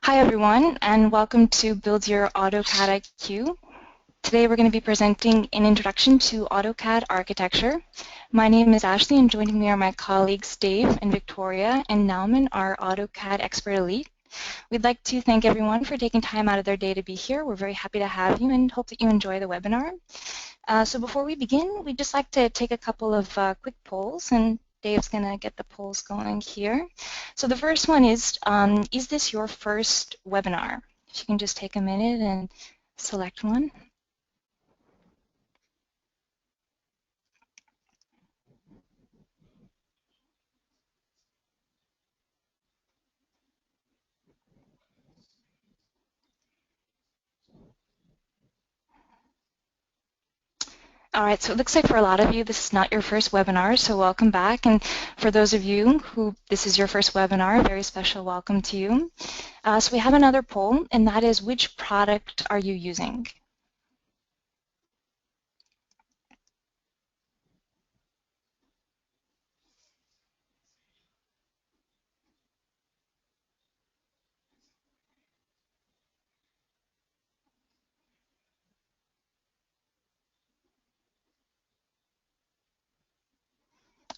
Hi everyone, and welcome to Build Your AutoCAD IQ. Today we're going to be presenting an introduction to AutoCAD architecture. My name is Ashley, and joining me are my colleagues Dave and Victoria, and Nauman, our AutoCAD expert elite. We'd like to thank everyone for taking time out of their day to be here. We're very happy to have you and hope that you enjoy the webinar. So before we begin, we'd just like to take a couple of quick polls, and Dave's going to get the polls going here. So the first one is this your first webinar? If you can just take a minute and select one. All right, so it looks like for a lot of you, this is not your first webinar, so welcome back. And for those of you who this is your first webinar, a very special welcome to you. So we have another poll, and that is, which product are you using?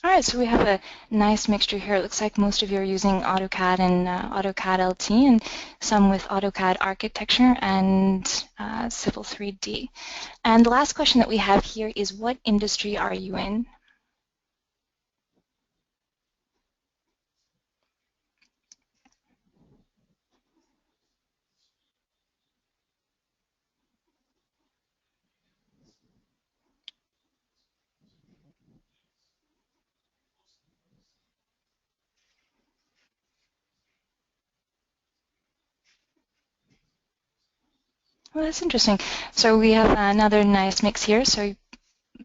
All right, so we have a nice mixture here. It looks like most of you are using AutoCAD and AutoCAD LT, and some with AutoCAD architecture and Civil 3D. And the last question that we have here is, what industry are you in? Well, that's interesting. So we have another nice mix here. So a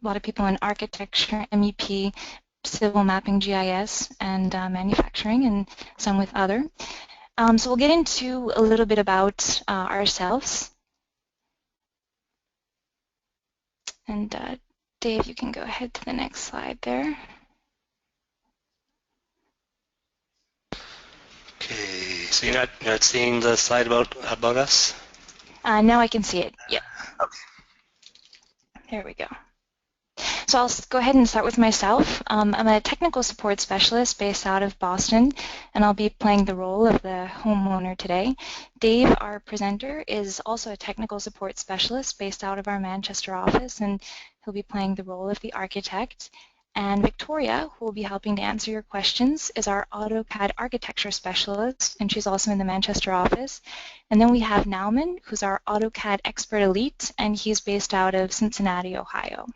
lot of people in architecture, MEP, civil mapping, GIS, and manufacturing, and some with other. So we'll get into a little bit about ourselves. And Dave, you can go ahead to the next slide there. Okay, so you're not seeing the slide about us? Now I can see it. Yep. Okay. There we go. So I'll go ahead and start with myself. I'm a technical support specialist based out of Boston, and I'll be playing the role of the homeowner today. Dave, our presenter, is also a technical support specialist based out of our Manchester office, and he'll be playing the role of the architect. And Victoria, who will be helping to answer your questions, is our AutoCAD architecture specialist, and she's also in the Manchester office. And then we have Nauman, who's our AutoCAD expert elite, and he's based out of Cincinnati, Ohio.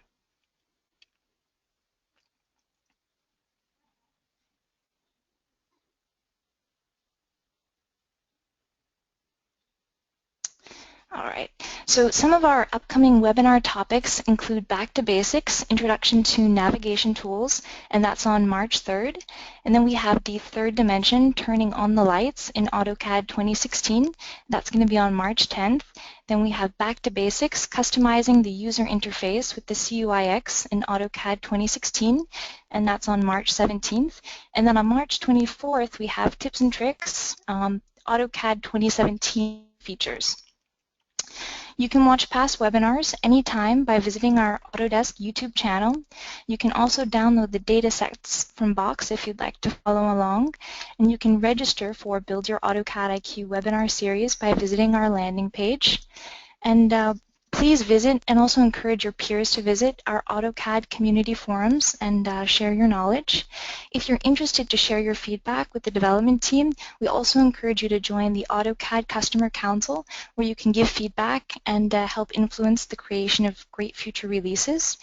All right, so some of our upcoming webinar topics include Back to Basics, Introduction to Navigation Tools, and that's on March 3rd. And then we have the third dimension, Turning on the Lights in AutoCAD 2016. That's going to be on March 10th. Then we have Back to Basics, Customizing the User Interface with the CUIX in AutoCAD 2016, and that's on March 17th. And then on March 24th, we have Tips and Tricks, AutoCAD 2017 features. You can watch past webinars anytime by visiting our Autodesk YouTube channel. You can also download the datasets from Box if you'd like to follow along. And you can register for Build Your AutoCAD IQ webinar series by visiting our landing page. And please visit and also encourage your peers to visit our AutoCAD community forums and share your knowledge. If you're interested to share your feedback with the development team, we also encourage you to join the AutoCAD Customer Council, where you can give feedback and help influence the creation of great future releases.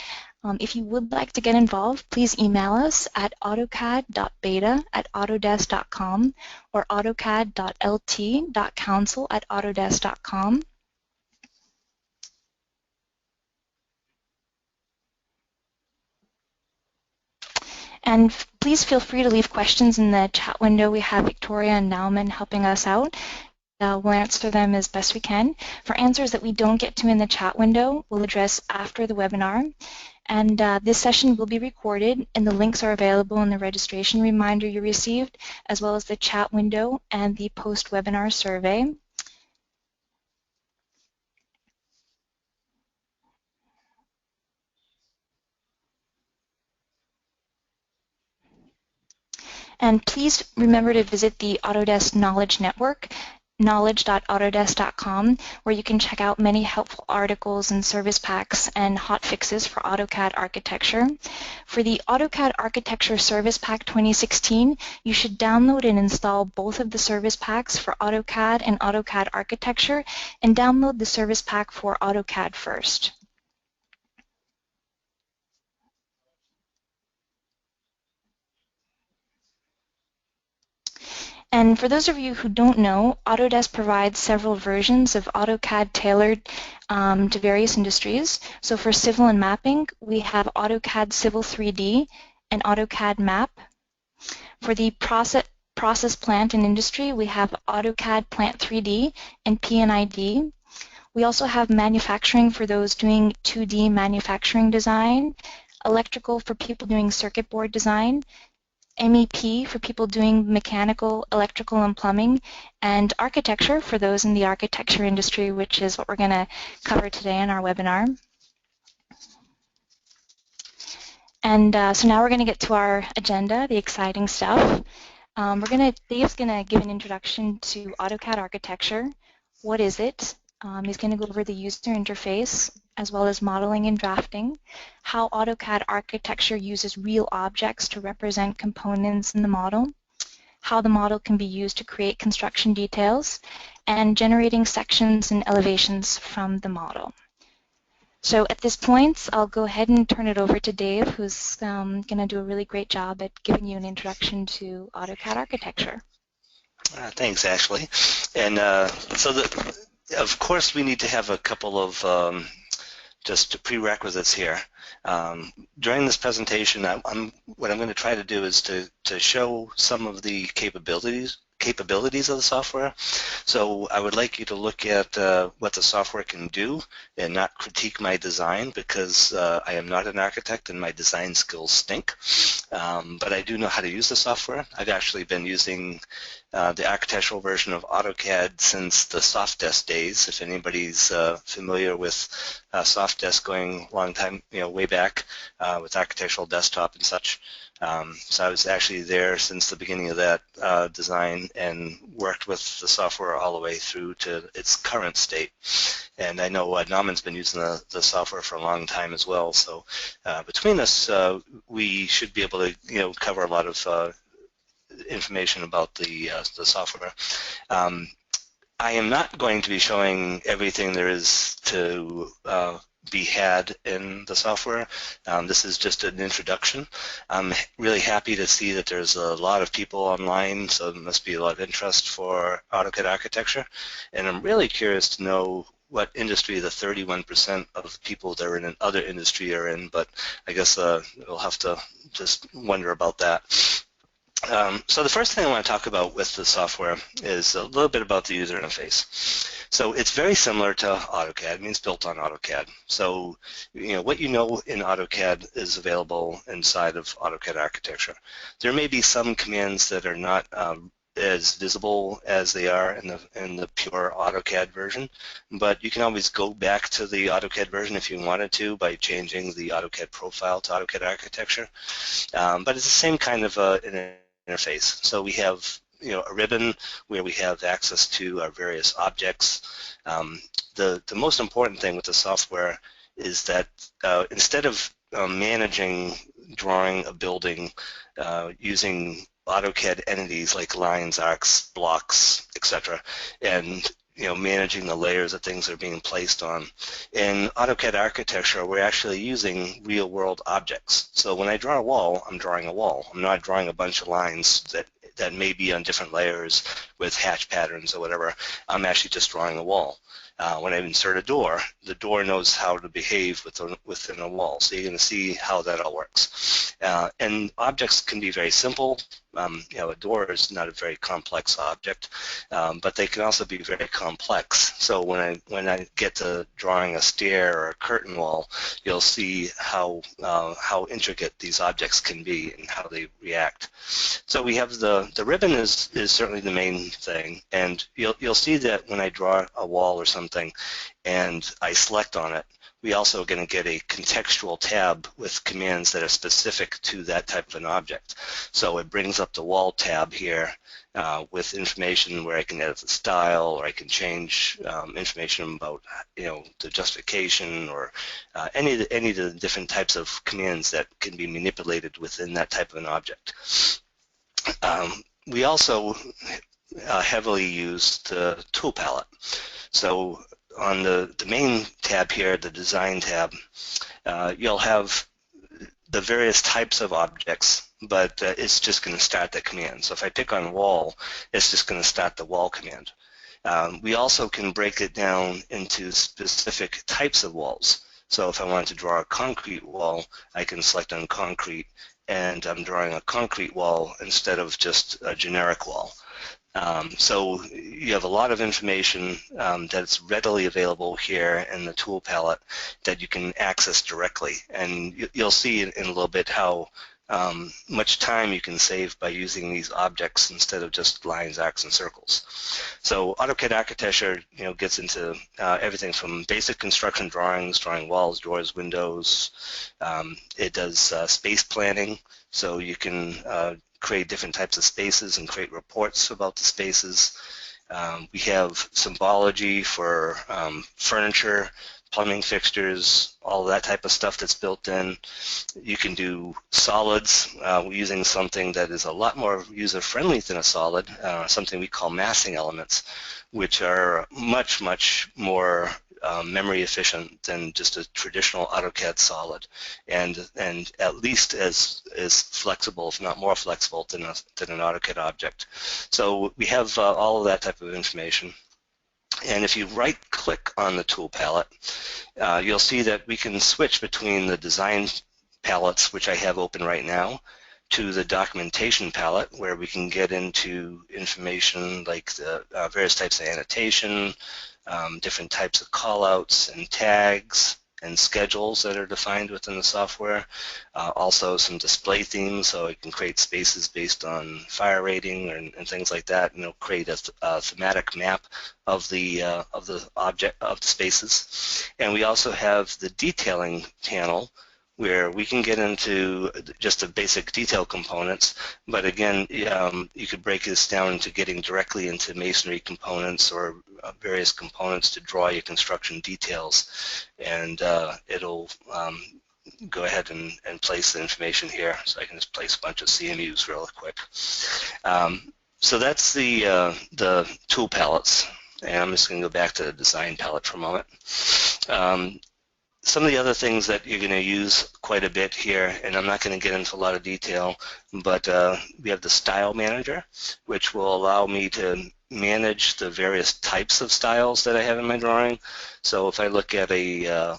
If you would like to get involved, please email us at autocad.beta@autodesk.com or autocad.lt.council@autodesk.com. And please feel free to leave questions in the chat window. We have Victoria and Nauman helping us out. We'll answer them as best we can. For answers that we don't get to in the chat window, we'll address after the webinar. And this session will be recorded, and the links are available in the registration reminder you received, as well as the chat window and the post-webinar survey. And please remember to visit the Autodesk Knowledge Network, knowledge.autodesk.com, where you can check out many helpful articles and service packs and hot fixes for AutoCAD architecture. For the AutoCAD Architecture Service Pack 2016, you should download and install both of the service packs for AutoCAD and AutoCAD Architecture, and download the service pack for AutoCAD first. And for those of you who don't know, Autodesk provides several versions of AutoCAD tailored to various industries. So for civil and mapping, we have AutoCAD Civil 3D and AutoCAD Map. For the process plant and industry, we have AutoCAD Plant 3D and P&ID. We also have manufacturing for those doing 2D manufacturing design, electrical for people doing circuit board design, MEP for people doing mechanical, electrical, and plumbing, and architecture for those in the architecture industry, which is what we're going to cover today in our webinar. And so now we're going to get to our agenda, the exciting stuff. Dave's going to give an introduction to AutoCAD architecture. What is it? He's going to go over the user interface, as well as modeling and drafting, how AutoCAD architecture uses real objects to represent components in the model, how the model can be used to create construction details, and generating sections and elevations from the model. So at this point, I'll go ahead and turn it over to Dave, who's going to do a really great job at giving you an introduction to AutoCAD architecture. Thanks, Ashley. And of course, we need to have a couple of just prerequisites here. During this presentation, what I'm going to try to do is to show some of the capabilities of the software. So I would like you to look at what the software can do and not critique my design, because I am not an architect and my design skills stink. But I do know how to use the software. I've actually been using the architectural version of AutoCAD since the Sofdesk days. If anybody's familiar with Sofdesk, going a long time, way back with architectural desktop and such. So I was actually there since the beginning of that design and worked with the software all the way through to its current state. And I know Nauman's been using the software for a long time as well. So between us, we should be able to cover a lot of information about the software. I am not going to be showing everything there is to be had in the software. This is just an introduction. I'm really happy to see that there's a lot of people online, so there must be a lot of interest for AutoCAD architecture. And I'm really curious to know what industry the 31% of people that are in another industry are in, but I guess we'll have to just wonder about that. So the first thing I want to talk about with the software is a little bit about the user interface. So it's very similar to AutoCAD. It means built on AutoCAD. So what you know in AutoCAD is available inside of AutoCAD architecture. There may be some commands that are not as visible as they are in the pure AutoCAD version, but you can always go back to the AutoCAD version if you wanted to by changing the AutoCAD profile to AutoCAD architecture. But it's the same kind of interface. So we have a ribbon where we have access to our various objects. The most important thing with the software is that instead of managing, drawing a building using AutoCAD entities like lines, arcs, blocks, etc., and managing the layers that things are being placed on. In AutoCAD architecture, we're actually using real-world objects. So when I draw a wall, I'm drawing a wall. I'm not drawing a bunch of lines that may be on different layers with hatch patterns or whatever, I'm actually just drawing a wall. When I insert a door, the door knows how to behave within a wall. So you're going to see how that all works. And objects can be very simple. A door is not a very complex object, but they can also be very complex. So when I get to drawing a stair or a curtain wall, you'll see how intricate these objects can be and how they react. So we have the ribbon is certainly the main thing, and you'll see that when I draw a wall or something and I select on it, we also are going to get a contextual tab with commands that are specific to that type of an object. So it brings up the wall tab here with information where I can edit the style, or I can change information about the justification, or any of the different types of commands that can be manipulated within that type of an object. We also heavily use the tool palette. So on the main tab here, the design tab, you'll have the various types of objects, but it's just going to start the command. So if I pick on wall, it's just going to start the wall command. We also can break it down into specific types of walls. So if I want to draw a concrete wall, I can select on concrete, and I'm drawing a concrete wall instead of just a generic wall. So you have a lot of information that's readily available here in the tool palette that you can access directly, and you'll see in a little bit how much time you can save by using these objects instead of just lines, arcs, and circles. So AutoCAD architecture gets into everything from basic construction drawings, drawing walls, doors, windows. It does space planning, so you can create different types of spaces and create reports about the spaces. We have symbology for furniture, plumbing fixtures, all of that type of stuff that's built in. You can do solids using something that is a lot more user-friendly than a solid, something we call massing elements, which are much, much more memory efficient than just a traditional AutoCAD solid, and at least as flexible, if not more flexible, than an AutoCAD object. So we have all of that type of information. And if you right-click on the tool palette, you'll see that we can switch between the design palettes, which I have open right now, to the documentation palette, where we can get into information like the various types of annotation, different types of callouts and tags and schedules that are defined within the software. Also some display themes, so it can create spaces based on fire rating and things like that, and it'll create a thematic map of the object of the spaces. And we also have the detailing panel, where we can get into just the basic detail components, but again, you could break this down into getting directly into masonry components or various components to draw your construction details, and it'll go ahead and place the information here. So I can just place a bunch of CMUs real quick. So that's the tool palettes, and I'm just going to go back to the design palette for a moment. Some of the other things that you're going to use quite a bit here, and I'm not going to get into a lot of detail, but we have the Style Manager, which will allow me to manage the various types of styles that I have in my drawing. So if I look at a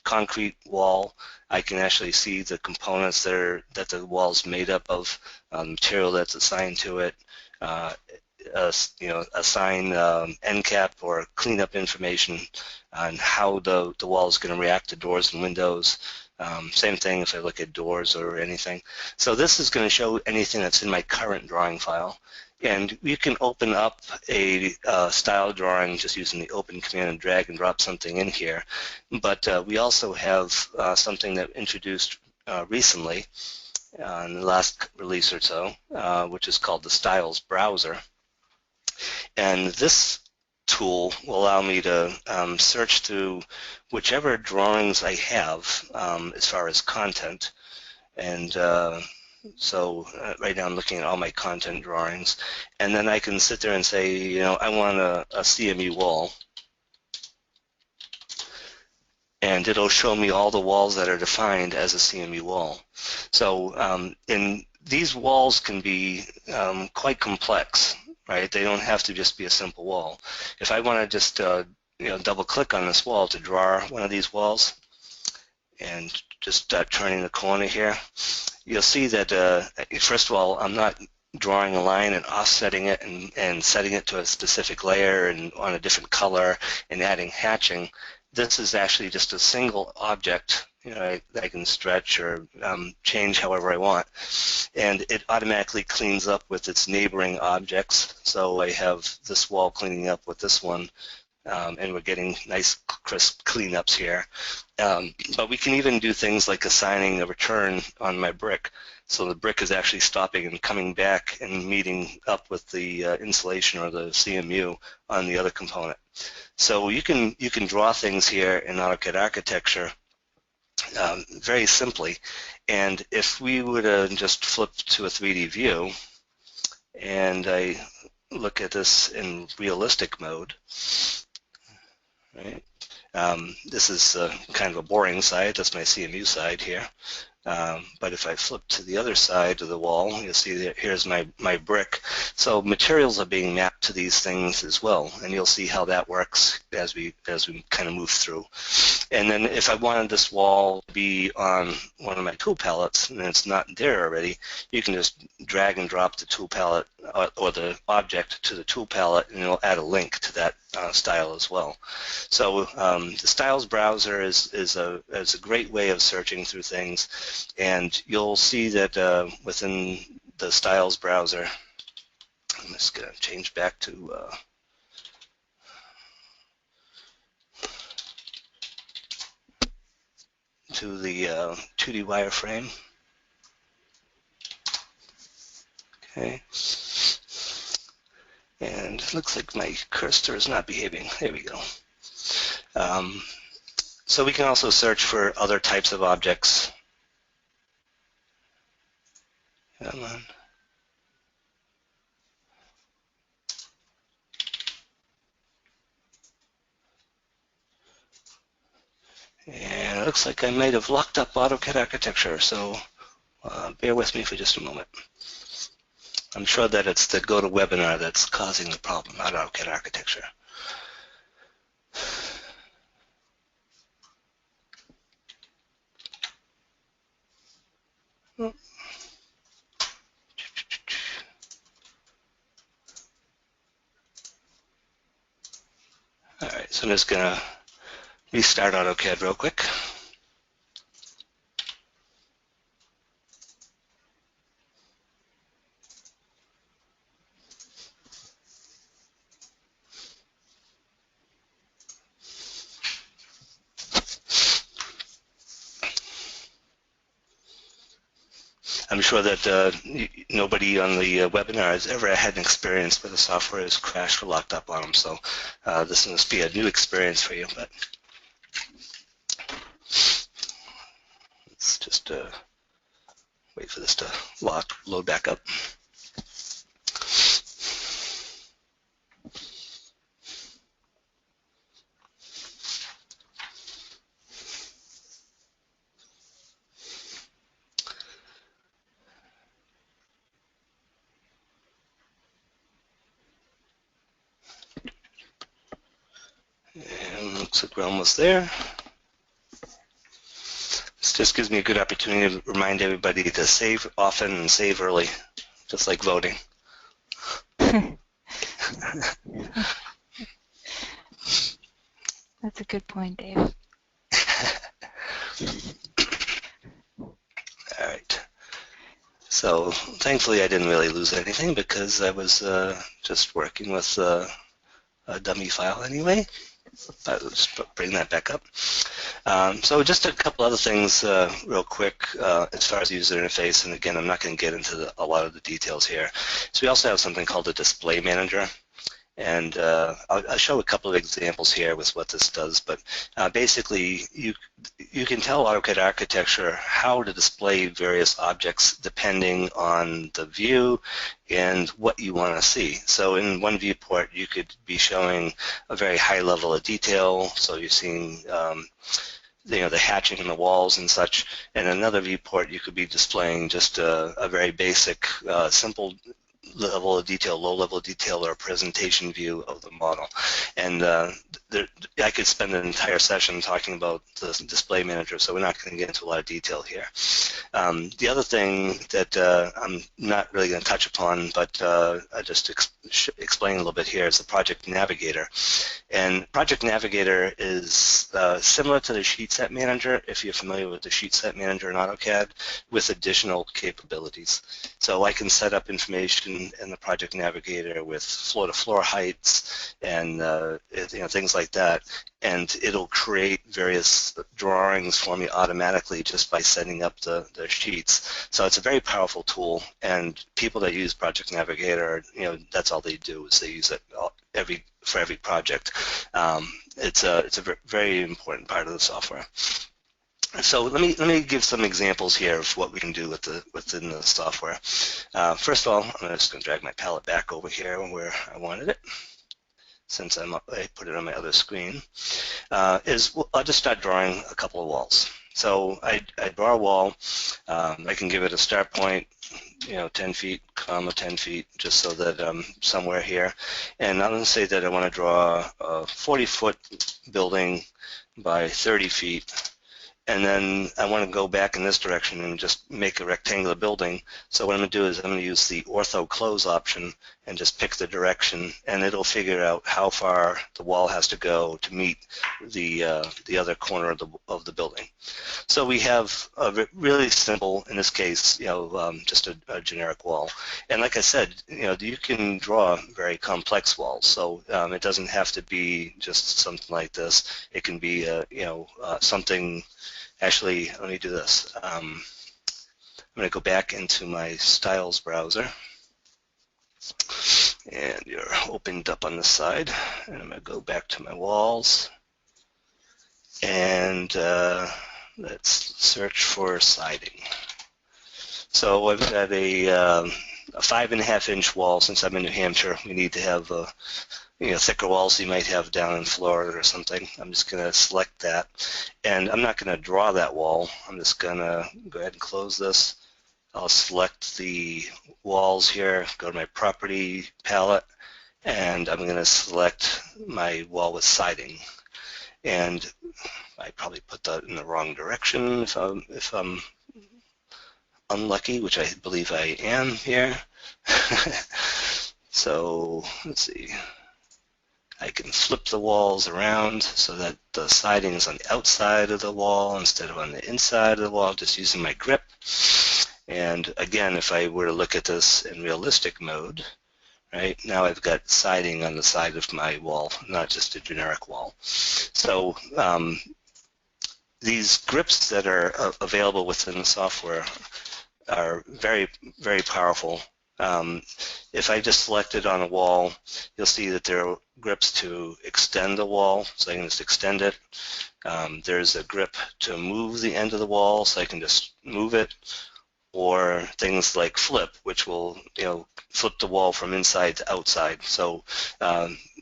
concrete wall, I can actually see the components that the wall's made up of, material that's assigned to it, assign end cap or cleanup information on how the wall is going to react to doors and windows. Same thing if I look at doors or anything. So this is going to show anything that's in my current drawing file. And you can open up a style drawing just using the open command and drag and drop something in here. But we also have something that introduced recently in the last release or so, which is called the Styles Browser. And this tool will allow me to search through whichever drawings I have as far as content. And so right now I'm looking at all my content drawings, and then I can sit there and say, I want a CMU wall, and it'll show me all the walls that are defined as a CMU wall. So these walls can be quite complex. right? They don't have to just be a simple wall. If I want to just double click on this wall to draw one of these walls and just turning the corner here, you'll see that first of all, I'm not drawing a line and offsetting it and setting it to a specific layer and on a different color and adding hatching. This is actually just a single object, that I can stretch or change however I want, and it automatically cleans up with its neighboring objects. So I have this wall cleaning up with this one, and we're getting nice crisp cleanups here. But we can even do things like assigning a return on my brick. So the brick is actually stopping and coming back and meeting up with the insulation or the CMU on the other component. So you can draw things here in AutoCAD architecture very simply. And if we were to just flip to a 3D view and I look at this in realistic mode, right? This is kind of a boring side. That's my CMU side here. But if I flip to the other side of the wall, you'll see that here's my brick. So materials are being mapped to these things as well, and you'll see how that works as we kind of move through. And then if I wanted this wall to be on one of my tool palettes and it's not there already, you can just drag and drop the tool palette or the object to the tool palette, and it'll add a link to that style as well. So the Styles browser is a great way of searching through things, and you'll see that within the Styles browser, I'm just going to change back to the 2D wireframe. Okay. And it looks like my cursor is not behaving. There we go. So we can also search for other types of objects. Come on. And it looks like I might have locked up AutoCAD architecture, so bear with me for just a moment. I'm sure that it's the GoToWebinar that's causing the problem, not AutoCAD architecture. All right, so I'm just going to restart AutoCAD real quick. I'm sure that nobody on the webinar has ever had an experience where the software has crashed or locked up on them, so this must be a new experience for you. But let's just wait for this to load back up. And looks like we're almost there. This just gives me a good opportunity to remind everybody to save often and save early, just like voting. That's a good point, Dave. All right. So thankfully I didn't really lose anything because I was just working with a dummy file anyway. I'll just bring that back up. So just a couple other things real quick as far as the user interface, and again I'm not going to get into a lot of the details here. So we also have something called the display manager. And I'll show a couple of examples here with what this does, but basically you can tell AutoCAD architecture how to display various objects depending on the view and what you want to see. So in one viewport you could be showing a very high level of detail, so you're seeing the hatching in the walls and such. In another viewport you could be displaying just a very basic, simple level of detail, low level of detail, or a presentation view of the model. And I could spend an entire session talking about the display manager, so we're not going to get into a lot of detail here. The other thing that I'm not really going to touch upon, but I just explain a little bit here, is the Project Navigator. And Project Navigator is similar to the Sheet Set Manager, if you're familiar with the Sheet Set Manager in AutoCAD, with additional capabilities. So I can set up information in the Project Navigator with floor-to-floor heights and things like that, and it'll create various drawings for me automatically just by setting up the sheets. So it's a very powerful tool, and people that use Project Navigator, that's all they do, is they use it for every project. It's a very important part of the software. So let me give some examples here of what we can do within the software. First of all, I'm just going to drag my palette back over here where I wanted it, since I put it on my other screen. I'll just start drawing a couple of walls. So I draw a wall. I can give it a start point, 10 feet, 10 feet, just so that I'm somewhere here. And I'm going to say that I want to draw a 40-foot building by 30 feet. And then I want to go back in this direction and just make a rectangular building. So what I'm going to do is I'm going to use the ortho close option and just pick the direction, and it'll figure out how far the wall has to go to meet the other corner of the building. So we have a really simple, in this case, just a generic wall. And like I said, you can draw very complex walls. So it doesn't have to be just something like this. It can be something. Actually, let me do this. I'm going to go back into my styles browser, and you're opened up on the side, and I'm going to go back to my walls, and let's search for siding. So I've got a 5.5-inch wall. Since I'm in New Hampshire, we need to have thicker walls you might have down in Florida or something. I'm just going to select that, and I'm not going to draw that wall. I'm just going to go ahead and close this. I'll select the walls here, go to my property palette, and I'm going to select my wall with siding. And I probably put that in the wrong direction if I'm unlucky, which I believe I am here. So let's see. I can flip the walls around so that the siding is on the outside of the wall instead of on the inside of the wall, just using my grip. And again, if I were to look at this in realistic mode, right, now I've got siding on the side of my wall, not just a generic wall. So these grips that are available within the software are very, very powerful. If I just select it on a wall, you'll see that there are grips to extend the wall, so I can just extend it. There's a grip to move the end of the wall, so I can just move it, or things like flip, which will flip the wall from inside to outside. So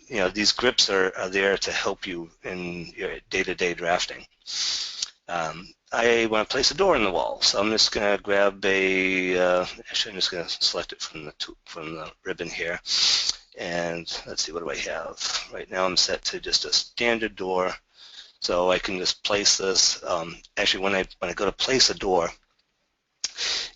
these grips are there to help you in your day-to-day drafting. I want to place a door in the wall, so I'm just going to grab actually I'm just going to select it from the ribbon here, and let's see, what do I have? Right now I'm set to just a standard door, so I can just place this. Actually, when I go to place a door,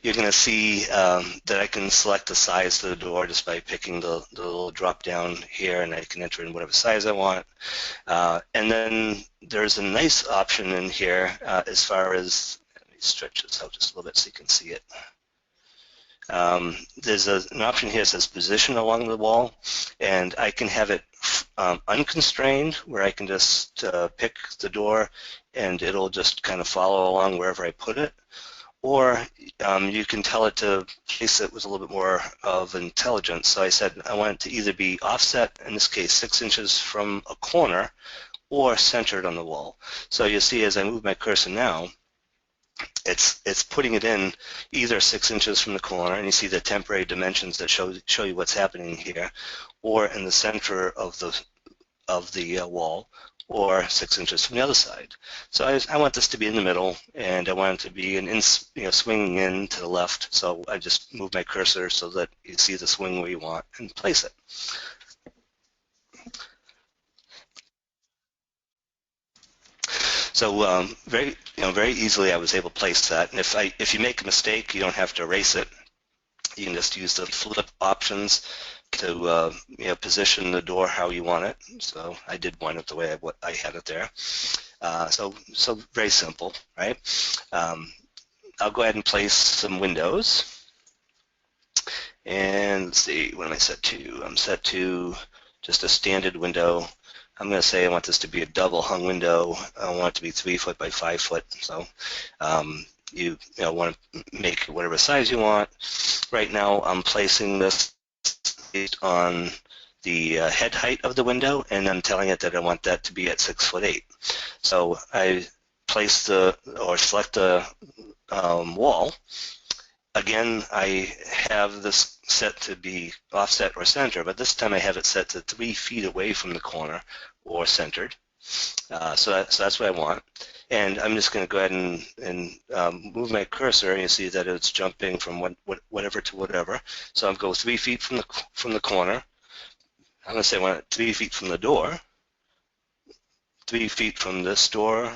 you're going to see that I can select the size of the door just by picking the little drop down here, and I can enter in whatever size I want. And then there's a nice option in here as far as, let me stretch this out just a little bit so you can see it. There's an option here that says position along the wall, and I can have it unconstrained, where I can just pick the door and it'll just kind of follow along wherever I put it. Or you can tell it to place it with a little bit more of intelligence. So I said I want it to either be offset, in this case 6 inches from a corner, or centered on the wall. So you'll see as I move my cursor now, it's putting it in either 6 inches from the corner, and you see the temporary dimensions that show you what's happening here, or in the center of the wall, or 6 inches from the other side. So I want this to be in the middle, and I want it to be swinging in to the left. So I just move my cursor so that you see the swing where you want and place it. So very easily I was able to place that. And if you make a mistake, you don't have to erase it. You can just use the flip options to position the door how you want it. So I did wind up the way I had it there. So very simple, right? I'll go ahead and place some windows. And let's see, what am I set to? I'm set to just a standard window. I'm going to say I want this to be a double hung window. I want it to be 3 foot by 5 foot. So you want to make whatever size you want. Right now I'm placing this based on the head height of the window, and I'm telling it that I want that to be at 6'8". So I place select the wall. Again, I have this set to be offset or center, but this time I have it set to 3 feet away from the corner or centered. So that's what I want. And I'm just going to go ahead and move my cursor, and you see that it's jumping from whatever to whatever. So I'll go 3 feet from the corner. I'm going to say I want it 3 feet from the door, 3 feet from this door,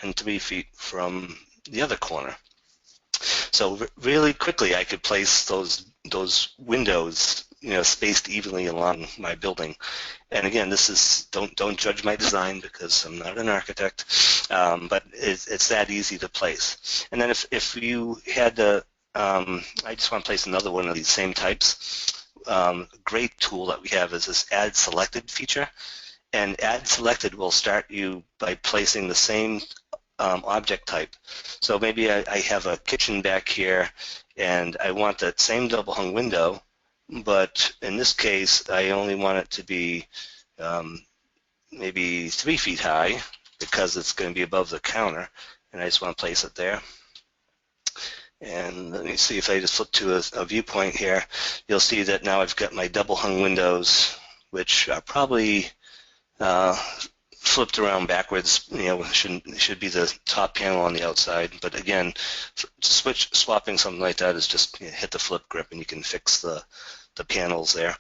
and 3 feet from the other corner. So really quickly I could place those windows spaced evenly along my building. And again, this is don't judge my design because I'm not an architect, but it's that easy to place. And then if you had to, I just want to place another one of these same types. Great tool that we have is this Add Selected feature. And Add Selected will start you by placing the same object type. So maybe I have a kitchen back here and I want that same double hung window, but in this case I only want it to be maybe 3 feet high because it's going to be above the counter, and I just want to place it there. And let me see, if I just flip to a viewpoint here, you'll see that now I've got my double hung windows, which are probably flipped around backwards. Should be the top panel on the outside, but again, swapping something like that is just hit the flip grip and you can fix the panels there.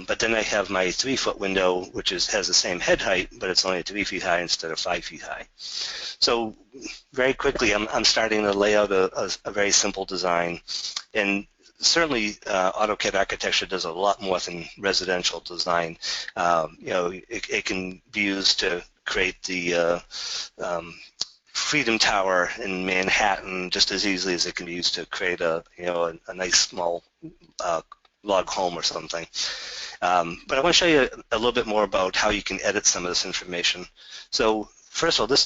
But then I have my 3 foot window, which has the same head height, but it's only 3 feet high instead of 5 feet high. So very quickly I'm starting to lay out a very simple design. And certainly AutoCAD architecture does a lot more than residential design. It can be used to create the Freedom Tower in Manhattan just as easily as it can be used to create a nice small log home or something. But I want to show you a little bit more about how you can edit some of this information. So first of all,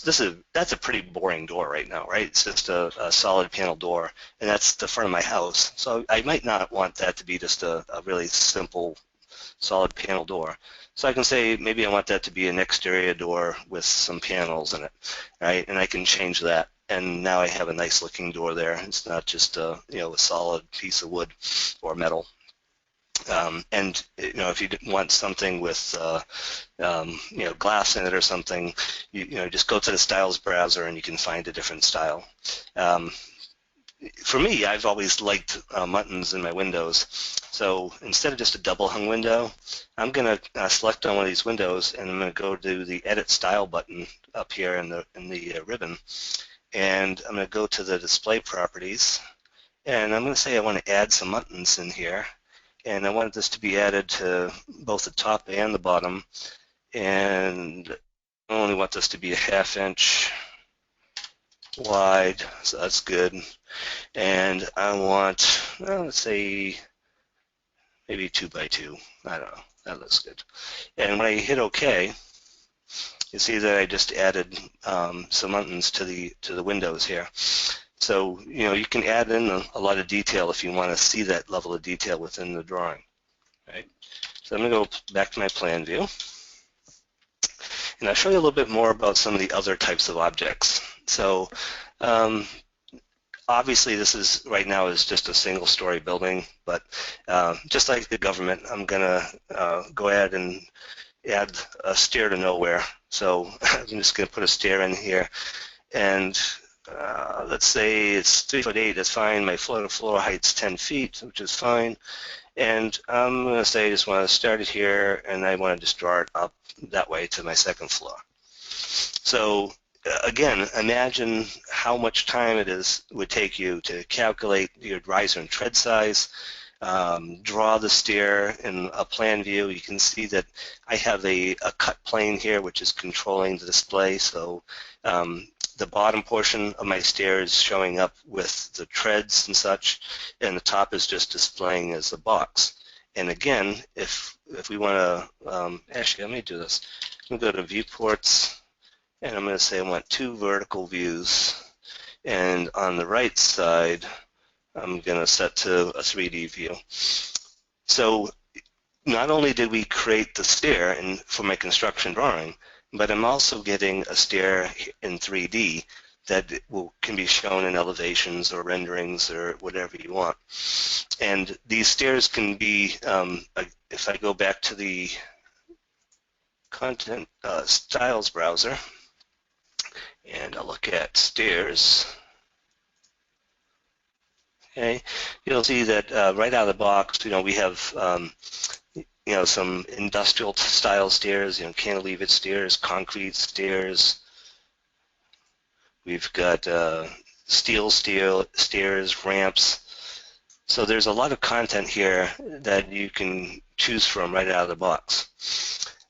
that's a pretty boring door right now, right? It's just a solid panel door, and that's the front of my house. So I might not want that to be just a really simple solid panel door. So I can say maybe I want that to be an exterior door with some panels in it, right? And I can change that. And now I have a nice looking door there. It's not just a solid piece of wood or metal. And if you want something with glass in it or something, you just go to the styles browser and you can find a different style. For me, I've always liked muttons in my windows. So instead of just a double hung window, I'm going to select on one of these windows, and I'm going to go to the Edit Style button up here in the ribbon, and I'm going to go to the Display Properties, and I'm going to say I want to add some muttons in here. And I want this to be added to both the top and the bottom, and I only want this to be a 1/2 inch wide, so that's good. And I want, let's say, maybe 2 by 2. I don't know, that looks good. And when I hit OK, you see that I just added some buttons to the windows here. So, you can add in a lot of detail if you want to see that level of detail within the drawing, right? So I'm going to go back to my plan view, and I'll show you a little bit more about some of the other types of objects. So, obviously this right now is just a single-story building, but just like the government, I'm going to go ahead and add a stair to nowhere. So I'm just going to put a stair in here, and let's say it's 3'8", that's fine. My floor-to-floor height's 10 feet, which is fine. And I'm going to say I just want to start it here, and I want to just draw it up that way to my second floor. So again, imagine how much time would take you to calculate your riser and tread size, draw the stair in a plan view. You can see that I have a cut plane here which is controlling the display. So the bottom portion of my stair is showing up with the treads and such, and the top is just displaying as a box. And again, if we want to, actually let me do this. I'm going to go to viewports, and I'm going to say I want 2 vertical views, and on the right side I'm going to set to a 3D view. So not only did we create the stair for my construction drawing, but I'm also getting a stair in 3D that can be shown in elevations or renderings or whatever you want. And these stairs can be, if I go back to the content styles browser, and I'll look at stairs, okay, you'll see that right out of the box, we have some industrial style stairs, cantilevered stairs, concrete stairs. We've got steel stairs, ramps. So there's a lot of content here that you can choose from right out of the box.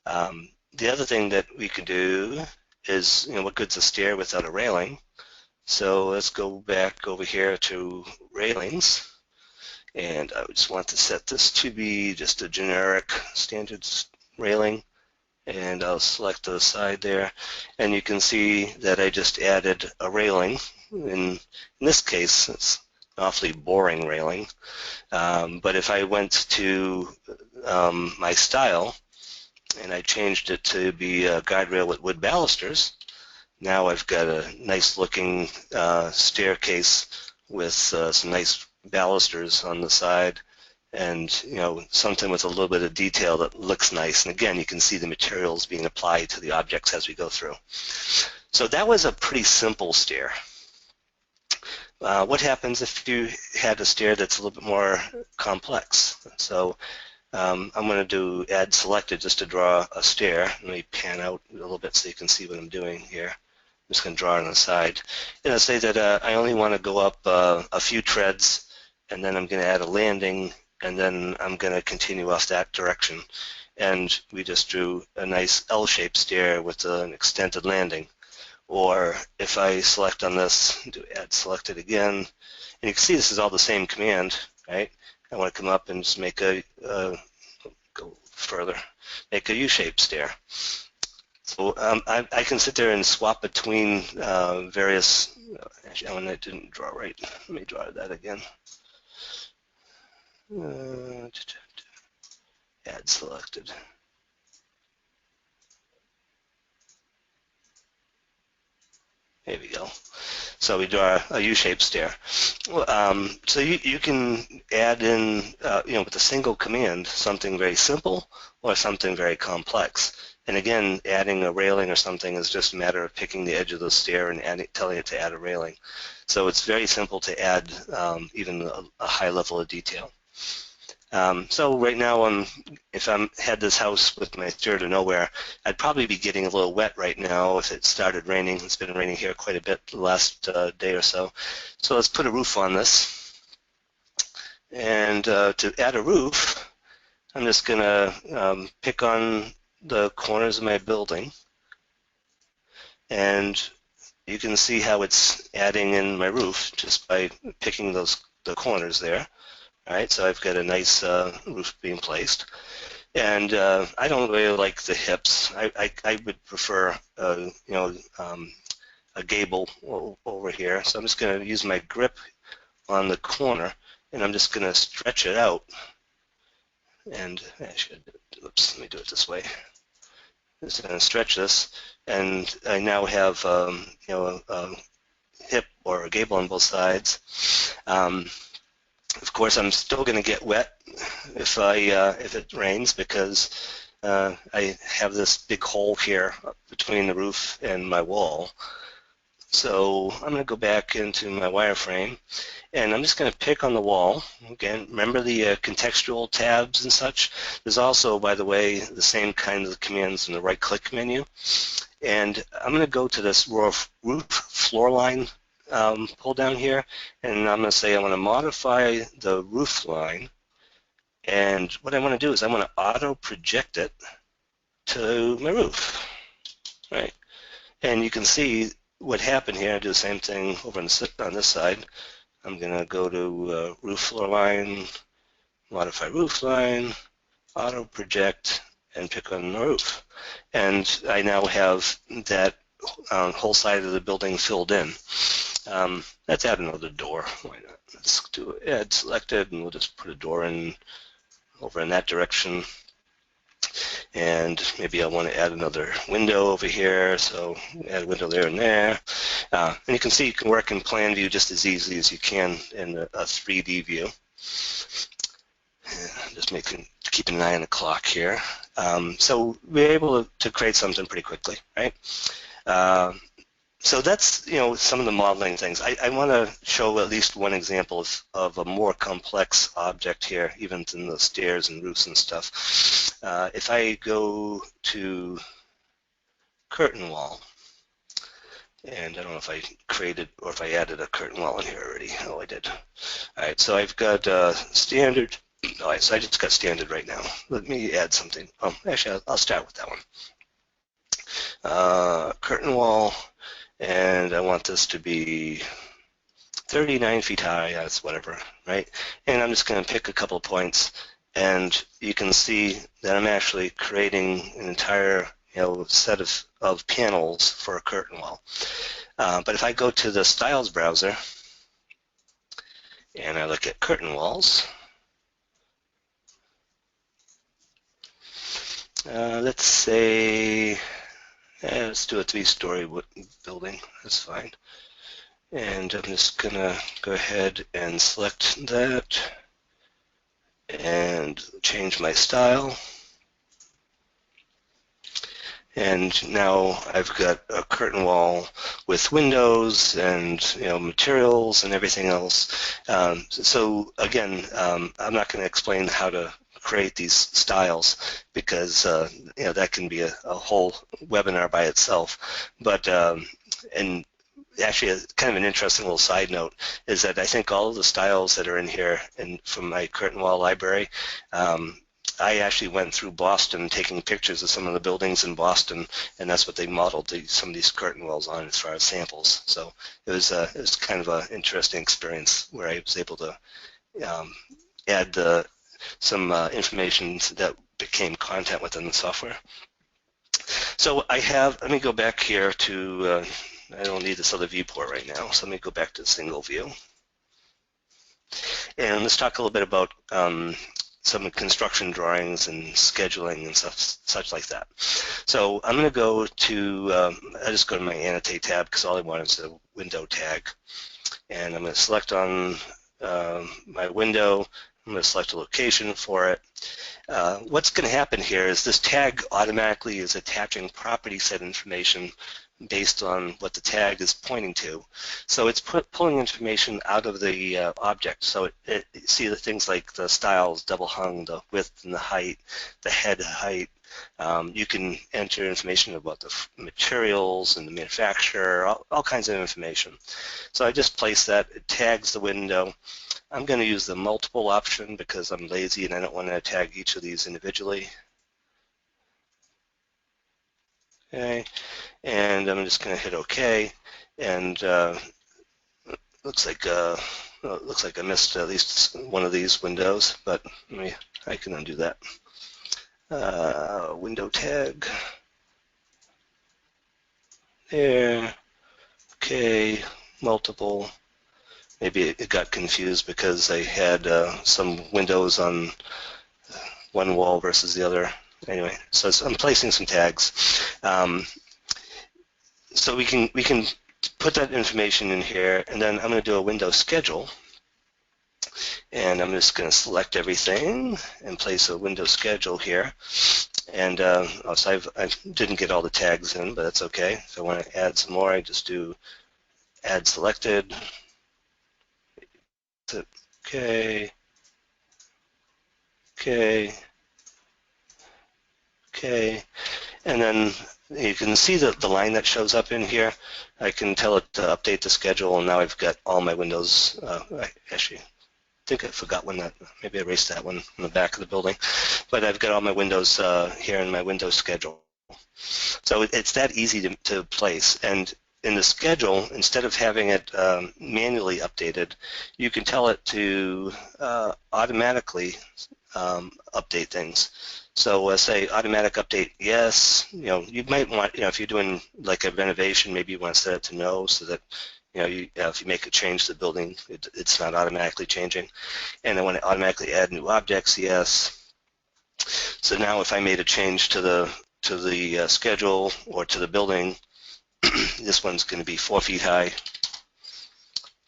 The other thing that we can do is, what good's a stair without a railing? So let's go back over here to railings. And I just want to set this to be just a generic standard railing, and I'll select the side there, and you can see that I just added a railing. In this case, it's an awfully boring railing, but if I went to my style and I changed it to be a guide rail with wood balusters, now I've got a nice looking staircase with some nice balusters on the side, and something with a little bit of detail that looks nice. And again, you can see the materials being applied to the objects as we go through. So that was a pretty simple stair. What happens if you had a stair that's a little bit more complex? So I'm going to do add selected just to draw a stair. Let me pan out a little bit so you can see what I'm doing here. I'm just going to draw it on the side. And I'll say that I only want to go up a few treads, and then I'm going to add a landing, and then I'm going to continue off that direction. And we just drew a nice L-shaped stair with an extended landing. Or if I select on this, do add selected again, and you can see this is all the same command, right? I want to come up and just make go further, make a U-shaped stair. So I can sit there and swap between various, actually I didn't draw right. Let me draw that again. Add selected. There we go. So we draw a U-shaped stair. So you can add in, with a single command, something very simple or something very complex. And again, adding a railing or something is just a matter of picking the edge of the stair and telling it to add a railing. So it's very simple to add even a high level of detail. So right now, if I had this house with my stair to nowhere, I'd probably be getting a little wet right now if it started raining. It's been raining here quite a bit the last day or so. So let's put a roof on this. And to add a roof, I'm just going to pick on the corners of my building. And you can see how it's adding in my roof just by picking the corners there. All right, so I've got a nice roof being placed, and I don't really like the hips. I would prefer, a gable over here. So I'm just going to use my grip on the corner, and I'm just going to stretch it out. And actually, oops, let me do it this way. I'm just going to stretch this, and I now have, a hip or a gable on both sides. Of course, I'm still going to get wet if it rains, because I have this big hole here between the roof and my wall. So I'm going to go back into my wireframe, and I'm just going to pick on the wall. Again, remember the contextual tabs and such? There's also, by the way, the same kind of commands in the right-click menu. And I'm going to go to this roof floor line pull down here, and I'm going to say I want to modify the roof line. And what I want to do is I want to auto-project it to my roof, right? And you can see what happened here. I do the same thing over on this side. I'm going to go to roof floor line, modify roof line, auto project, and pick on the roof. And I now have that whole side of the building filled in. Let's add another door. Why not? Let's do add selected, and we'll just put a door in over in that direction. And maybe I want to add another window over here, so add a window there and there. And you can see you can work in plan view just as easily as you can in a 3D view. Just keeping an eye on the clock here. So we're able to create something pretty quickly, right? So that's some of the modeling things. I want to show at least one example of a more complex object here, even in the stairs and roofs and stuff. If I go to curtain wall, and I don't know if I created or if I added a curtain wall in here already. Oh, I did. All right, so I've got standard. All right, so I just got standard right now. Let me add something. Oh, actually, I'll start with that one. Curtain wall, and I want this to be 39 feet high. That's whatever, right? And I'm just going to pick a couple of points, and you can see that I'm actually creating an entire set of panels for a curtain wall. But if I go to the styles browser and I look at curtain walls, let's say, let's do a 3-story building. That's fine. And I'm just going to go ahead and select that and change my style. And now I've got a curtain wall with windows and materials and everything else. So again, I'm not going to explain how to create these styles because that can be a whole webinar by itself. But and actually, kind of an interesting little side note is that I think all of the styles that are in here from my curtain wall library. I actually went through Boston taking pictures of some of the buildings in Boston, and that's what they modeled some of these curtain walls on as far as samples. So it was kind of an interesting experience where I was able to add some information that became content within the software. So let me go back here to, I don't need this other viewport right now, so let me go back to single view. And let's talk a little bit about some construction drawings and scheduling and such like that. So I'm going to go to, I just go to my annotate tab because all I want is a window tag. And I'm going to select on my window. I'm going to select a location for it. What's going to happen here is this tag automatically is attaching property set information based on what the tag is pointing to. So it's pulling information out of the object. So see the things like the styles, double hung, the width and the height, the head height. You can enter information about the materials and the manufacturer, all kinds of information. So I just place that. It tags the window. I'm going to use the multiple option because I'm lazy and I don't want to tag each of these individually. Okay, and I'm just going to hit OK, and looks like I missed at least one of these windows, but I can undo that. Window tag there. Okay, multiple. Maybe it got confused because I had some windows on one wall versus the other. Anyway, so I'm placing some tags. So we can put that information in here, and then I'm going to do a window schedule. And I'm just going to select everything and place a window schedule here. And so I didn't get all the tags in, but that's okay. If I want to add some more, I just do add selected. Okay, okay, okay. And then you can see the line that shows up in here. I can tell it to update the schedule, and now I've got all my windows. I actually think I forgot one that, maybe I erased that one in the back of the building. But I've got all my windows here in my window schedule. So it's that easy to place. And in the schedule, instead of having it manually updated, you can tell it to automatically update things. So say automatic update yes. You might want, if you're doing like a renovation, maybe you want to set it to no so that if you make a change to the building, it's not automatically changing. And I want to automatically add new objects, yes. So now if I made a change to the schedule or to the building, this one's going to be 4 feet high. You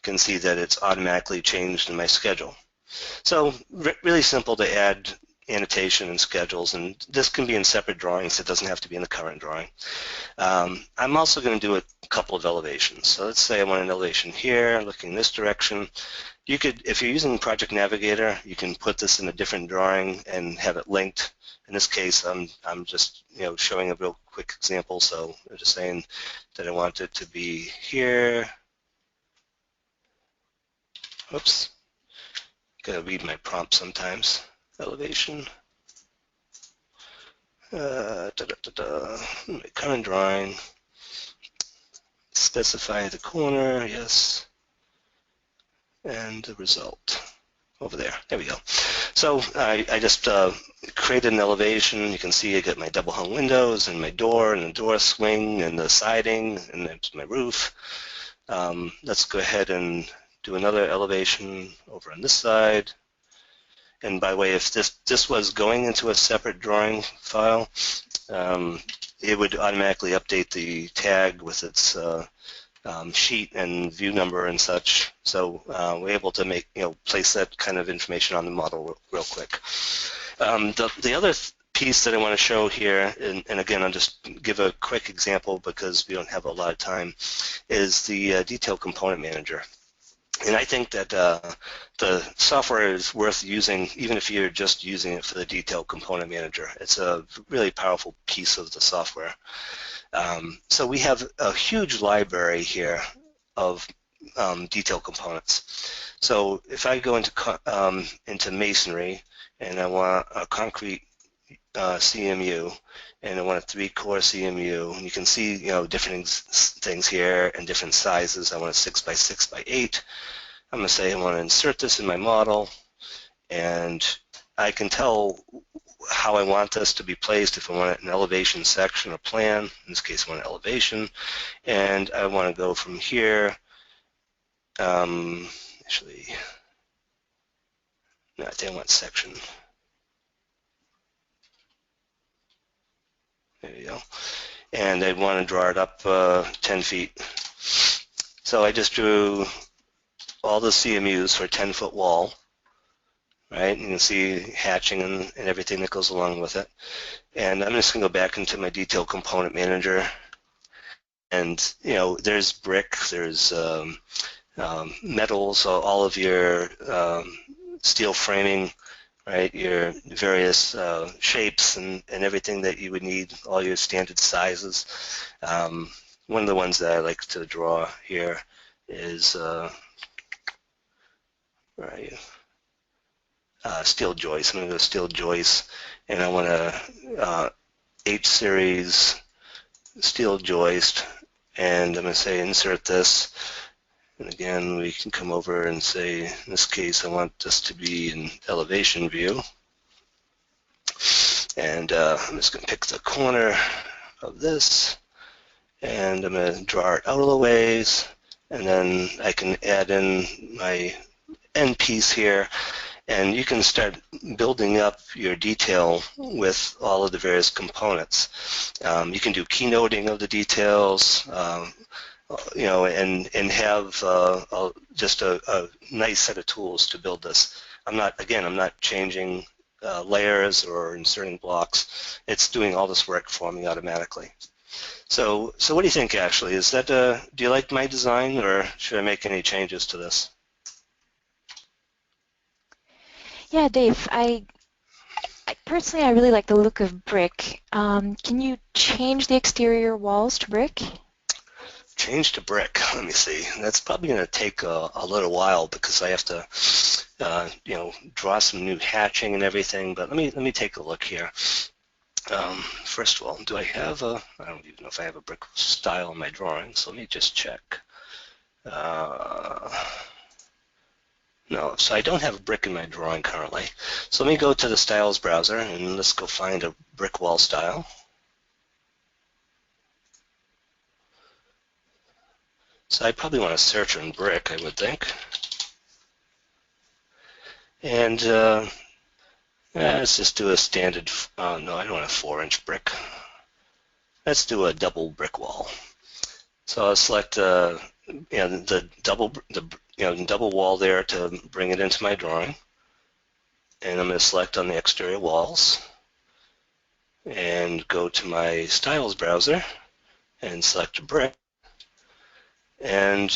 can see that it's automatically changed in my schedule. So really simple to add annotation and schedules, and this can be in separate drawings. It doesn't have to be in the current drawing. I'm also going to do a couple of elevations. So let's say I want an elevation here, looking this direction. You could, if you're using Project Navigator, you can put this in a different drawing and have it linked. In this case, I'm just showing a real quick example. So I'm just saying that I want it to be here. Oops, gotta read my prompt sometimes. Elevation. My current drawing. Specify the corner. Yes. And the result over there. There we go. So I just created an elevation. You can see I got my double hung windows and my door and the door swing and the siding and that's my roof. Let's go ahead and do another elevation over on this side. And by the way, if this was going into a separate drawing file, it would automatically update the tag with its sheet and view number and such. So we're able to place that kind of information on the model real quick. The other piece that I want to show here, and again, I'll just give a quick example because we don't have a lot of time, is the detail component manager. And I think that the software is worth using even if you're just using it for the detail component manager. It's a really powerful piece of the software. So we have a huge library here of detail components. So if I go into masonry and I want a concrete CMU and I want a 3-core CMU, and you can see different things here and different sizes. I want a 6 by 6 by 8. I'm going to say I want to insert this in my model, and I can tell how I want this to be placed. If I want an elevation section or plan, in this case I want an elevation, and I want to go from here, actually, no, I think I want section. There you go. And I want to draw it up 10 feet. So I just drew all the CMUs for a 10-foot wall, right? You can see hatching and everything that goes along with it. And I'm just going to go back into my detail component manager. And, there's brick, there's metals, all of your steel framing, right? Your various shapes and everything that you would need, all your standard sizes. One of the ones that I like to draw here is steel joist. I'm going to go steel joist, and I want a H-series steel joist, and I'm going to say insert this. And again, we can come over and say, in this case, I want this to be an elevation view. And I'm just going to pick the corner of this, and I'm going to draw it out of the ways, and then I can add in my end piece here, and you can start building up your detail with all of the various components. You can do keynoting of the details, and have just a nice set of tools to build this. I'm not changing layers or inserting blocks. It's doing all this work for me automatically. So what do you think, Ashley? Is that do you like my design, or should I make any changes to this? Yeah, Dave, I personally I really like the look of brick. Can you change the exterior walls to brick? Change to brick. Let me see. That's probably going to take a little while because I have to, draw some new hatching and everything. But let me take a look here. First of all, do I have a? I don't even know if I have a brick style in my drawing. So let me just check. Uh, no, so I don't have a brick in my drawing currently. So let me go to the styles browser and let's go find a brick wall style. So I probably want to search on brick, I would think. And let's just do a standard, no, I don't want a 4-inch brick. Let's do a double brick wall. So I'll select the double wall there to bring it into my drawing. And I'm going to select on the exterior walls and go to my styles browser and select brick. And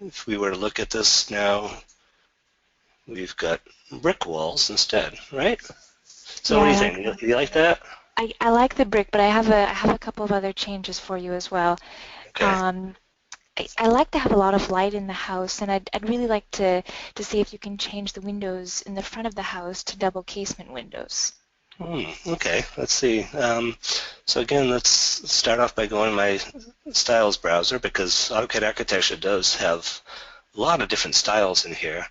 if we were to look at this now, we've got brick walls instead, right? So Yeah, what do I you like think? that. You like that? I like the brick, but I have a couple of other changes for you as well. Okay. Um, I like to have a lot of light in the house, and I'd really like to see if you can change the windows in the front of the house to double casement windows. Okay, let's see. So again, let's start off by going to my styles browser because AutoCAD Architecture does have a lot of different styles in here.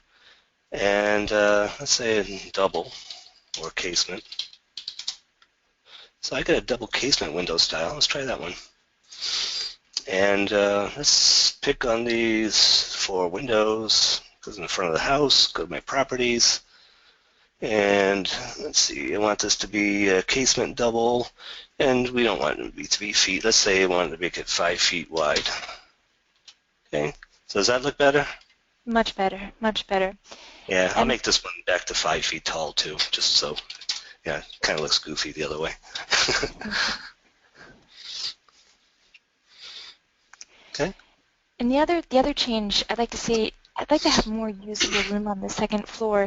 And let's say double or casement. So I got a double casement window style. Let's try that one. And let's pick on these for windows. Goes in the front of the house. Go to my properties. And let's see, I want this to be a casement double, and we don't want it to be 3 feet. Let's say I want to make it 5 feet wide. Okay, so does that look better? Much better, much better. Yeah, I'll And make this one back to 5 feet tall too, just so, yeah, it kind of looks goofy the other way. Okay. and the other change I'd like to see, I'd like to have more usable room on the second floor.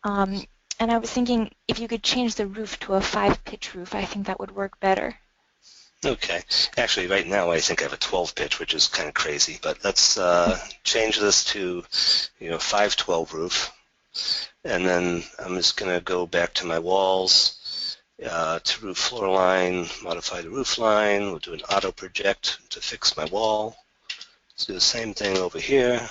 Um, and I was thinking if you could change the roof to a 5-pitch roof, I think that would work better. Okay. Actually, right now I think I have a 12 pitch, which is kind of crazy, but let's change this to, 512 roof. And then I'm just going to go back to my walls, to roof floor line, modify the roof line. We'll do an auto project to fix my wall. Let's do the same thing over here.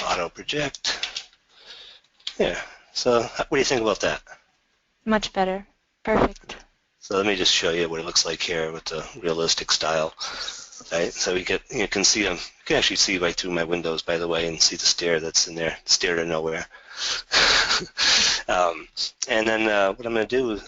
Auto project. Yeah. So what do you think about that? Much better. Perfect. So let me just show you what it looks like here with the realistic style. Right, so you can see them. You can actually see right through my windows, by the way, and see the stair that's in there, stair to nowhere. um, and then what I'm going to do,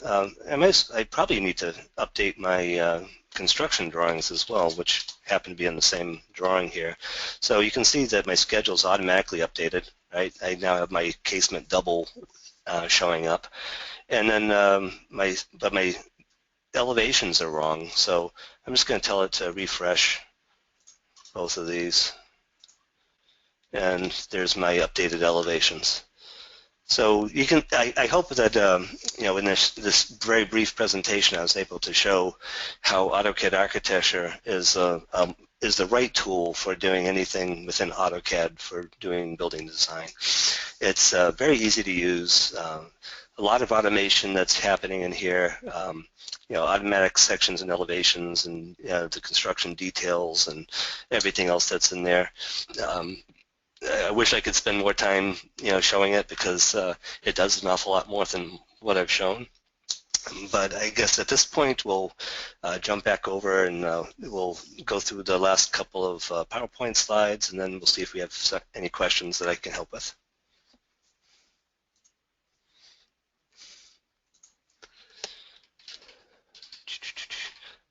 I probably need to update my construction drawings as well, which happen to be in the same drawing here. So you can see that my schedule is automatically updated. Right, I now have my casement double showing up, and then my elevations are wrong. So I'm just going to tell it to refresh both of these, and there's my updated elevations. So you can, I hope that in this very brief presentation, I was able to show how AutoCAD Architecture is the right tool for doing anything within AutoCAD for doing building design. It's very easy to use. A lot of automation that's happening in here. Automatic sections and elevations and the construction details and everything else that's in there. I wish I could spend more time, showing it because it does an awful lot more than what I've shown. But I guess at this point we'll jump back over and we'll go through the last couple of PowerPoint slides, and then we'll see if we have any questions that I can help with.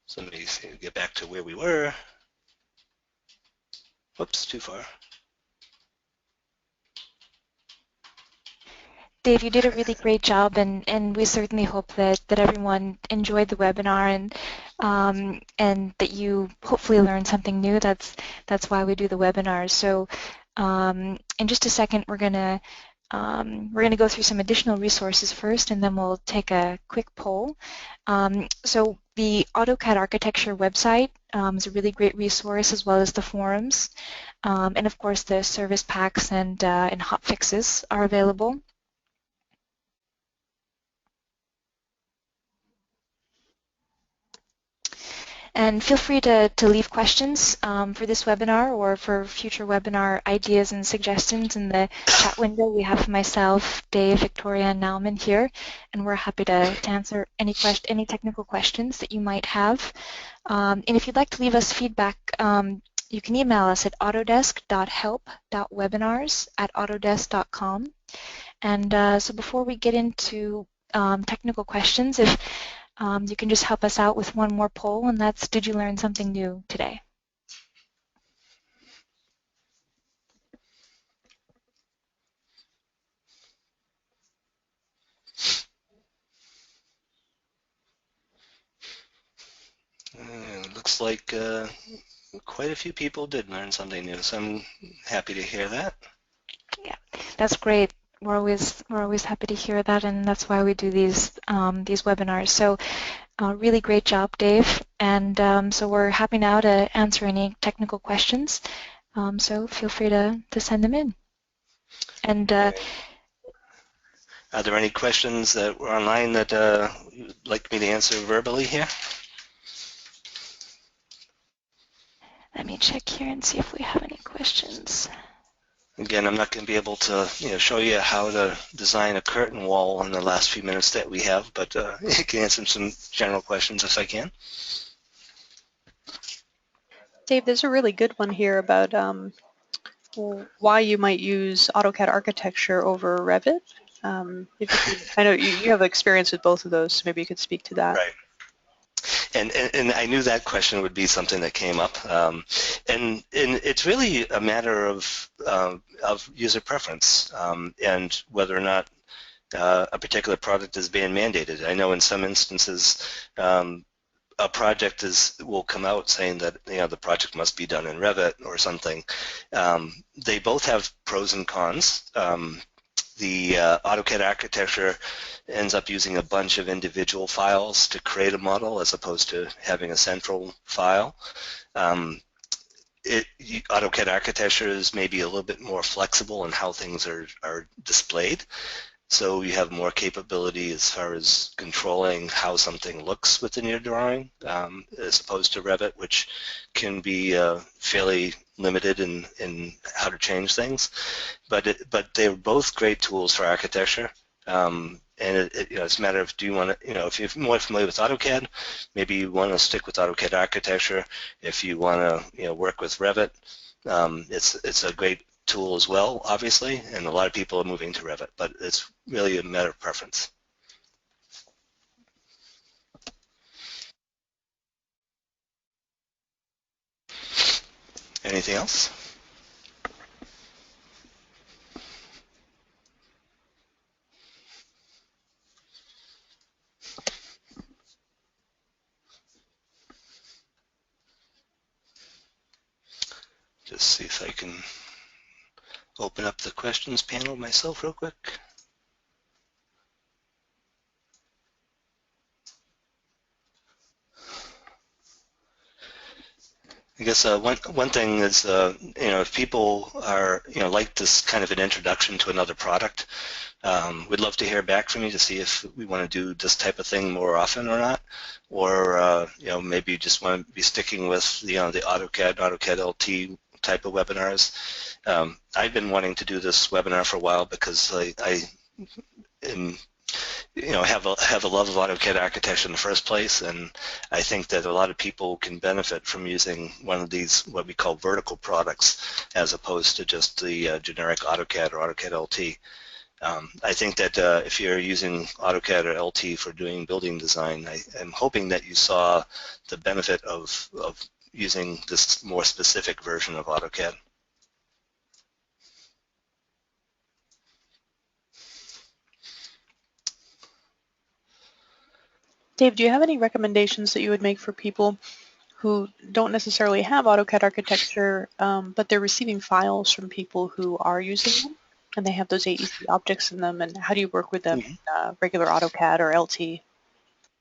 So let me get back to where we were. Whoops, too far. Dave, you did a really great job, and we certainly hope that everyone enjoyed the webinar and that you hopefully learned something new. That's why we do the webinars. So in just a second, we're gonna go through some additional resources first, and then we'll take a quick poll. So the AutoCAD architecture website is a really great resource, as well as the forums. And of course, the service packs and hotfixes are available. And feel free to leave questions for this webinar or for future webinar ideas and suggestions in the chat window. We have myself, Dave, Victoria, and Nauman here, and we're happy to answer any technical questions that you might have. And if you'd like to leave us feedback, you can email us at autodesk.help.webinars@autodesk.com. And so before we get into technical questions, if you can just help us out with one more poll, and that's, did you learn something new today? Looks like quite a few people did learn something new, so I'm happy to hear that. Yeah, that's great. We're always happy to hear that, and that's why we do these webinars. So really great job, Dave. And so we're happy now to answer any technical questions. So feel free to send them in. And Are there any questions that were online that you'd like me to answer verbally here? let me check here and see if we have any questions. Again, I'm not going to be able to show you how to design a curtain wall in the last few minutes that we have, but I can answer some general questions if I can. Dave, there's a really good one here about why you might use AutoCAD architecture over Revit. I know you have experience with both of those, so maybe you could speak to that. Right. And I knew that question would be something that came up, and it's really a matter of user preference and whether or not a particular product is being mandated. I know in some instances a project will come out saying that the project must be done in Revit or something. They both have pros and cons. The AutoCAD architecture ends up using a bunch of individual files to create a model as opposed to having a central file. AutoCAD architecture is maybe a little bit more flexible in how things are displayed. So you have more capability as far as controlling how something looks within your drawing as opposed to Revit, which can be fairly limited in how to change things. But they're both great tools for architecture. And it's a matter of, do you want to, if you're more familiar with AutoCAD, maybe you want to stick with AutoCAD architecture. If you want to work with Revit, it's a great tool as well, obviously, and a lot of people are moving to Revit, but it's really a matter of preference. Anything else? Just see if I can open up the questions panel myself real quick. I guess one thing is, if people are, like this kind of an introduction to another product, we'd love to hear back from you to see if we want to do this type of thing more often or not, or maybe you just want to be sticking with the AutoCAD LT type of webinars. I've been wanting to do this webinar for a while because I am, have a love of AutoCAD architecture in the first place, and I think that a lot of people can benefit from using one of these, what we call vertical products, as opposed to just the generic AutoCAD or AutoCAD LT. I think that if you're using AutoCAD or LT for doing building design, I'm hoping that you saw the benefit of using this more specific version of AutoCAD. Dave, do you have any recommendations that you would make for people who don't necessarily have AutoCAD architecture, but they're receiving files from people who are using them, and they have those AEC objects in them, and how do you work with them in regular AutoCAD or LT?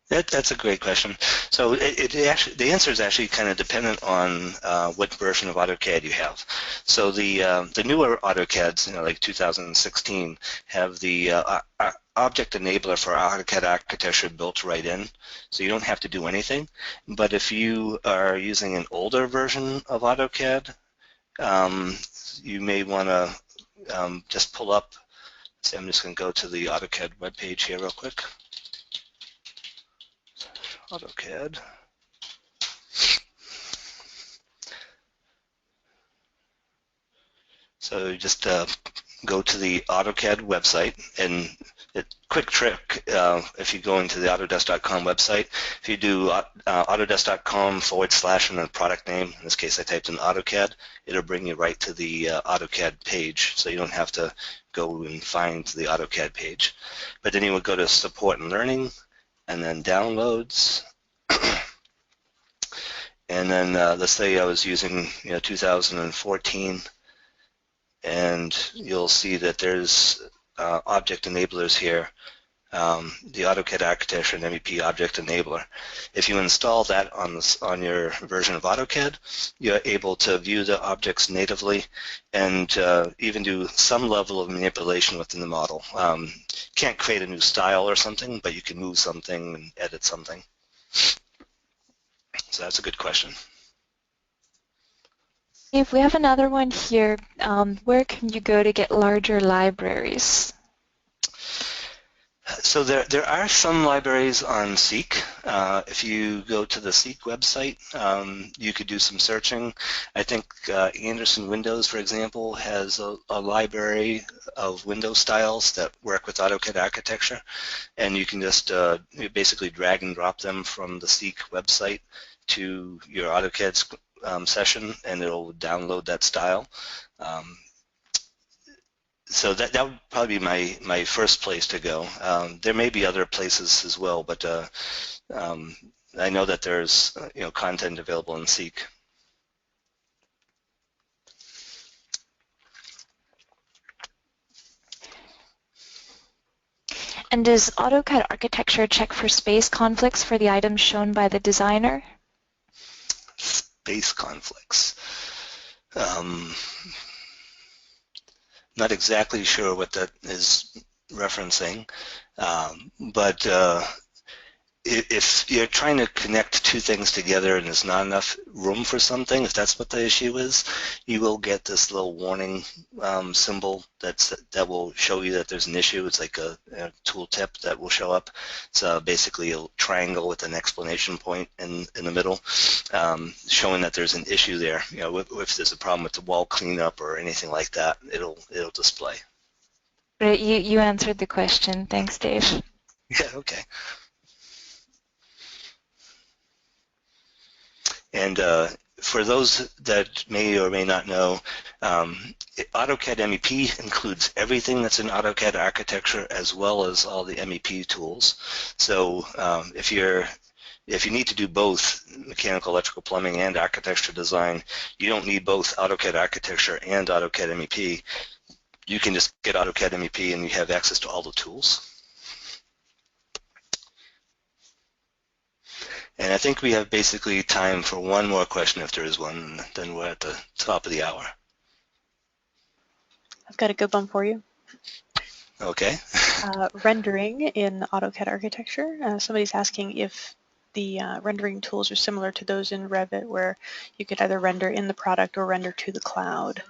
That's a great question. So the answer is actually kind of dependent on what version of AutoCAD you have. So the newer AutoCADs, like 2016, have the object enabler for AutoCAD architecture built right in, so you don't have to do anything. But if you are using an older version of AutoCAD, you may want to just pull up. See, I'm just going to go to the AutoCAD webpage here real quick. AutoCAD. So just go to the AutoCAD website, and quick trick, if you go into the Autodesk.com website, if you do autodesk.com/ and then product name, in this case I typed in AutoCAD, it'll bring you right to the AutoCAD page, so you don't have to go and find the AutoCAD page. But then you would go to Support and Learning, and then Downloads, and then let's say I was using 2014, and you'll see that there's object enablers here, the AutoCAD architecture and MEP object enabler. If you install that on your version of AutoCAD, you're able to view the objects natively and even do some level of manipulation within the model. Can't create a new style or something, but you can move something and edit something. So that's a good question. If we have another one here, where can you go to get larger libraries? So there are some libraries on Seek. If you go to the Seek website, you could do some searching. I think Anderson Windows, for example, has a library of window styles that work with AutoCAD architecture, and you can just basically drag and drop them from the Seek website to your AutoCAD session, and it'll download that style. So that would probably be my first place to go. There may be other places as well, but I know that there's content available in Seek. And does AutoCAD architecture check for space conflicts for the items shown by the designer? Space conflicts. Not exactly sure what that is referencing, but if you're trying to connect two things together and there's not enough room for something, if that's what the issue is, you will get this little warning symbol that will show you that there's an issue. It's like a tooltip that will show up. It's basically a triangle with an exclamation point in the middle, showing that there's an issue there. If there's a problem with the wall cleanup or anything like that, it'll display. But you answered the question. Thanks, Dave. Yeah, okay. And for those that may or may not know, AutoCAD MEP includes everything that's in AutoCAD architecture as well as all the MEP tools. So if you need to do both mechanical, electrical, plumbing, and architecture design, you don't need both AutoCAD architecture and AutoCAD MEP. You can just get AutoCAD MEP and you have access to all the tools. And I think we have basically time for one more question if there is one, then we're at the top of the hour. I've got a good one for you. Okay. Rendering in AutoCAD architecture. Somebody's asking if the rendering tools are similar to those in Revit, where you could either render in the product or render to the cloud.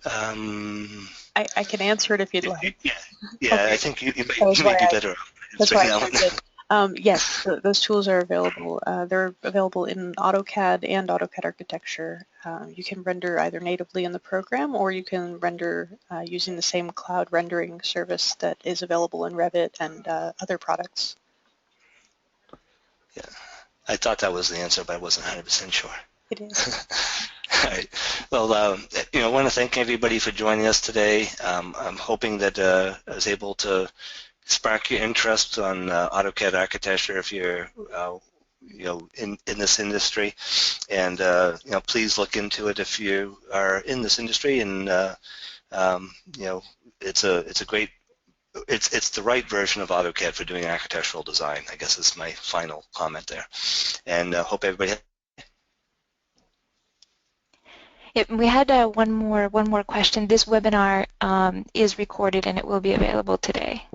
I can answer it if you'd like. Yeah, Okay. I think you may be better. That's why yes, those tools are available. They're available in AutoCAD and AutoCAD architecture. You can render either natively in the program, or you can render using the same cloud rendering service that is available in Revit and other products. Yeah, I thought that was the answer, but I wasn't 100% sure. It is. All right. Well, I want to thank everybody for joining us today. I'm hoping that I was able to spark your interest on AutoCAD architecture if you're in this industry, and please look into it if you are in this industry. And it's a great, it's the right version of AutoCAD for doing architectural design, I guess is my final comment there. And hope everybody. Yep, we had one more question. This webinar is recorded and it will be available today.